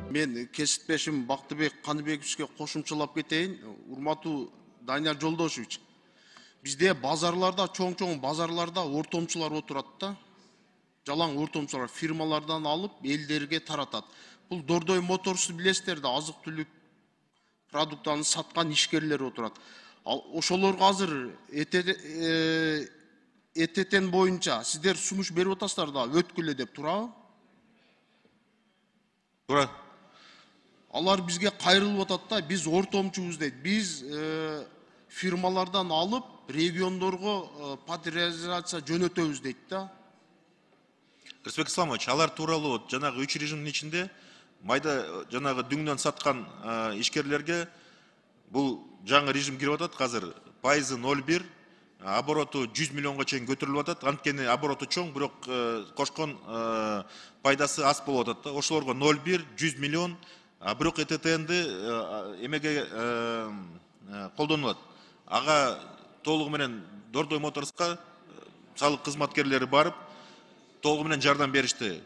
Мен кесиптешим Бактыбек Каныбековичке кошумчалап кетейин. Урматтуу Данияр Жолдошевич. Бизде базарларда, чоң базарларда ортомчулар отурат да. Жалаң ортомчулар фирмалардан алып элдерге таратат. Бул Дордой Моторсу билесиздер да, азык-түлүк продуктарын саткан ишкерлер отурат. Ал ошолорго азыр этетен боюнча сиздер сунуш берип атасыздар да, өткүлө деп турабы? Тура. Алар бизге кайрылып атат да, биз ортомчубуз дейт. Биз фирмалардан алып региондорго патериализация жөнөтөбүз дейт да. Рысбек Исламович, алар тууралуу жанагы 3 режимдин ичинде майда жанагы дүңнөн саткан ишкерлерге бул жаңы режим кирип атат. Азыр пайызы 0,1, обороту 100 миллионго чейин көтөрүлүп атат. Анткени обороту чоң, бирок кошкон пайдасы аз болуп атат да. Ошолорго 0,1, 100 миллион, бирок ЭТТНди эмеге колдонулат. Ага толугу менен Дордой Моторска салык кызматкерлери барып, толугу менен жардам беришти.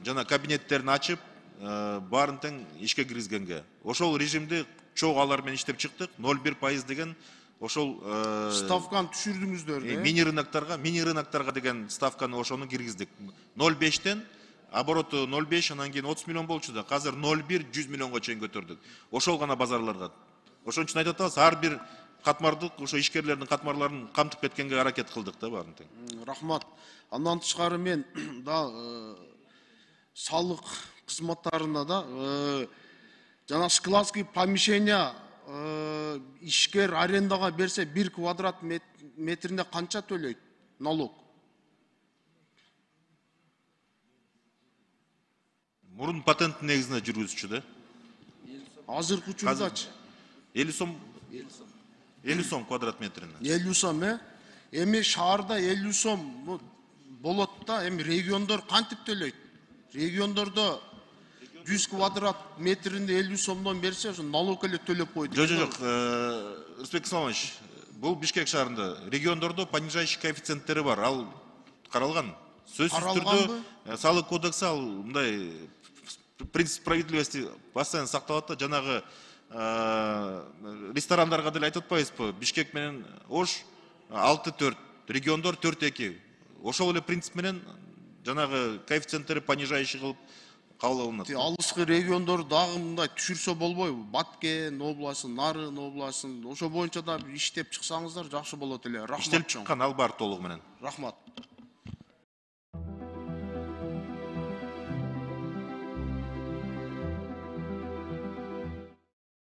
Жана кабинеттерин ачып, баарын тең ишке киргизгенге. Ошол режимди чоң алар менен иштеп чыктык. 0,1% деген ошол ставканы түшүрдүңүздөр. мини рыноктарга деген ставканы ошону киргиздик. 0,5тен обороту 0,5, анан кийин 30 миллион болчу да. Азыр 0,1, 100 миллионго чейин көтөрдүк. Ошол гана базарларга. Ошон үчүн айтып атабыз, ар бир катмардык ошо ишкерлердин катмарларын камтып кеткенге аракет кылдык да баарын тең. Рахмат. Андан тышкары мен да салык кызматтарына да жана складский помещение ишкер арендага берсе 1 квадрат метрине канча төлөйт налог? Мурун патент негизинде жүргүзчү да. Азыркы учурдачы 50 сом 50 сом квадрат метрине. 50 сом, эми шаарда 50 сом болот да, эми региондор кантип төлөйт? Региондордо 100 квадрат метринде 50 сомдон берсе, ошо налог эле төлөп койду. Жок, Рысбек Исламович, бул Бишкек шаарында региондордо понижающий коэффициенттери бар. Ал каралган. Сөзсүз түрдө салык кодекси ал мындай принцип справедливости постоянно сакталат да. Жанагы ресторандарга деле айтып атпайбызбы? Бишкек менен Ош 6-4, региондор 4-2. Ошол эле принцип менен жанагы коэффициенттери понижающий кылып кабыл алынат. Алыскы региондор дагы мындай түшүрсө болбойбу? Баткен областын, Нарын областын, ошо боюнча да иштеп чыксаңыздар жакшы болот эле. Рахмат. Иштелип чыккан, ал бар толугу менен. Рахмат.